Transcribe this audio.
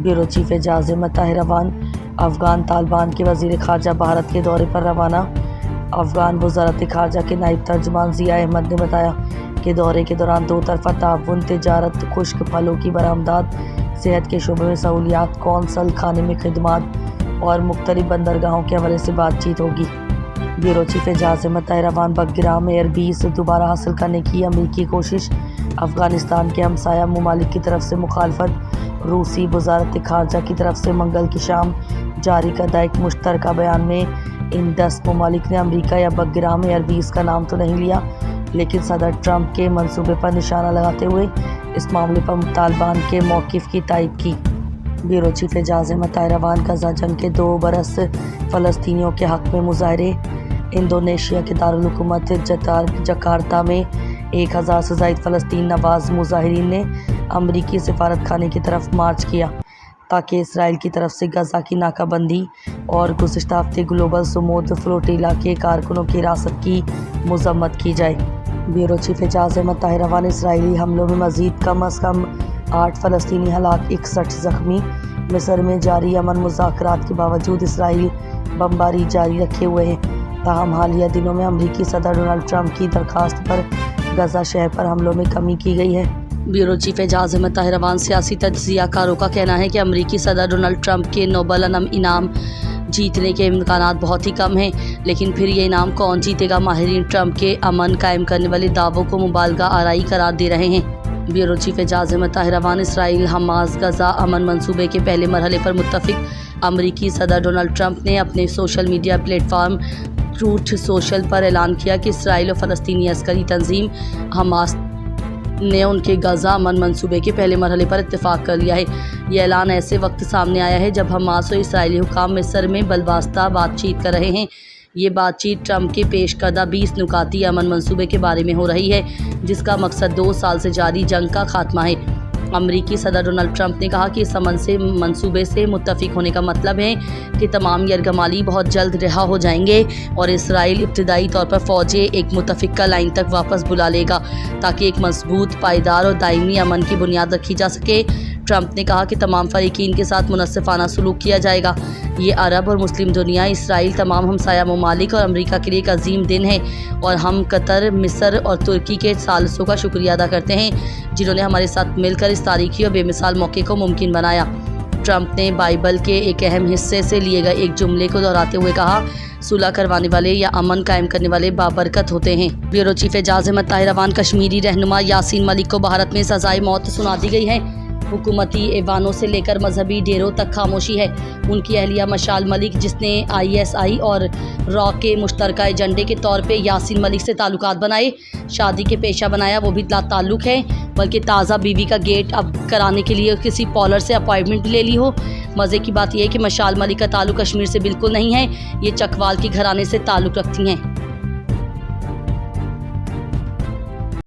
Bureau chief Ejaz Ahmed Tahir Awan Afghan Taliban के वज़ीर ख़ारजा भारत के दौरे पर रवाना। अफगान वज़ारत ख़ारजा के नायब तर्जुमान ज़िया अहमद ने बताया कि दौरे के दौरान दो तरफ़ा ताउन, तिजारत, खुश्क फलों की बरामदात, सेहत के शोबे में सहूलियात, कौंसल खाने में खिदमात और मुख्तलिफ बंदरगाहों के हवाले से बातचीत होगी। Bureau chief Ejaz Ahmed Tahir Awan Bagram airbase दोबारा हासिल करने की अमरीकी कोशिश, अफ़गानिस्तान के हमसाया ममालिक की तरफ से मुखालफत, रूसी वज़ारत ख़ारजा की तरफ से मंगल की शाम जारी करदा एक मुश्तरका बयान में इन 10 ममालिक ने अमरीका या बग्राम एयरबेस का नाम तो नहीं लिया, लेकिन सदर ट्रंप के मंसूबे पर निशाना लगाते हुए इस मामले पर तालिबान के मौक़िफ़ की तायीद की। ब्यूरो चीफ एजाज अहमद ताहिर अवान गजा जंग के 2 बरस फ़लस्तीनियों के हक़ में मुज़ाहरे। इंडोनेशिया के दारुल हुकूमत जकार्ता में 1000 से ज़ायद फ़लस्तीन नवाज़ मुज़ाहिरीन ने अमरीकी सफारत खाने की तरफ मार्च किया ताकि इसराइल की तरफ से गजा की नाकाबंदी और गुज़िश्ता हफ्ते ग्लोबल सुमूद फ्लोटिला के कारकुनों की हिरासत की मज़म्मत की जाए। ब्यूरो चीफ एजाज अहमद ताहिर अवान इसराइली हमलों में मज़ीद कम अज़ कम 8 फ़लस्तीनी हलाक, 61 ज़ख्मी। मिस्र में जारी अमन मुज़ाकरात के बावजूद इसराइल बमबारी जारी रखे हुए हैं। ताहम हालिया दिनों में अमरीकी सदर डोनाल्ड ट्रंप की दरख्वास्त पर गजा शहर पर हमलों में कमी की गई है। ब्यूरो चीफ एजाज अहमद ताहिर अवान सियासी तज्ज़ियाकारों का कहना है कि अमरीकी सदर डोनाल्ड ट्रंप के नोबल इनाम जीतने के इम्कानात बहुत ही कम हैं, लेकिन फिर ये इनाम कौन जीतेगा? माहिरीन ट्रंप के अमन कायम करने वाले दावों को मुबालगा आराई करार दे रहे हैं। Bureau chief Ejaz Ahmed Tahir Awan Israel Hamas Gaza अमन मंसूबे के पहले मरहले पर मुत्तफिक। अमरीकी सदर डोनाल्ड ट्रंप ने अपने social media platform truth social पर ऐलान किया कि इसराइल और फ़लस्तीनी अस्करी तंजीम हमास ने उनके गजा अमन मंसूबे के पहले मरहले पर इत्तेफाक कर लिया है। ये ऐलान ऐसे वक्त सामने आया है जब हमास और इसराइली हुकाम मिस्र में बलवास्ता बातचीत कर रहे हैं। ये बातचीत ट्रंप के पेश करदा 20 नुकाती अमन मंसूबे के बारे में हो रही है, जिसका मकसद 2 साल से जारी जंग का खात्मा है। अमरीकी सदर डोनाल्ड ट्रंप ने कहा कि इस अमन से मंसूबे से मुत्तफिक होने का मतलब है कि तमाम यरगमाली बहुत जल्द रिहा हो जाएंगे और इसराइल इब्तदाई तौर पर फ़ौजें एक मुत्तफ़िका लाइन तक वापस बुला लेगा ताकि एक मजबूत, पायदार और दायमी अमन की बुनियाद रखी जा सके। ट्रंप ने कहा कि तमाम फ़रीक़ीन के साथ मुनस्सिफ़ाना सलूक किया जाएगा। ये अरब और मुस्लिम दुनिया, इसराइल, तमाम हमसाया ममालिक और अमरीका के लिए एक अजीम दिन है और हम कतर, मिस्र और तुर्की के सालसों का शुक्रिया अदा करते हैं जिन्होंने हमारे साथ मिलकर इस तारीखी और बेमिसाल मौके को मुमकिन बनाया। ट्रंप ने बाइबल के एक अहम हिस्से से लिए गए एक जुमले को दोहराते हुए कहा, सुलह करवाने वाले या अमन कायम करने वाले बाबरकत होते हैं। ब्यूरो चीफ एजाज अहमद ताहिर अवान कश्मीरी रहनुमा यासीन मलिक को भारत में सजाए मौत सुना दी गई है। हुकूमती ऐवानों से लेकर मजहबी डेरों तक खामोशी है। उनकी अहलिया मशाल मलिक, जिसने ISI और रॉ के मुश्तरका एजेंडे के तौर पे यासीन मलिक से ताल्लुकात बनाए, शादी के पेशा बनाया, वो भी ताल्लुक है, बल्कि ताज़ा बीवी का गेट अब कराने के लिए किसी पॉलर से अपॉइंटमेंट ले ली हो। मज़े की बात यह है कि मशाल मलिक का ताल्लुक कश्मीर से बिल्कुल नहीं है, ये चकवाल के घराने से ताल्लुक़ रखती हैं।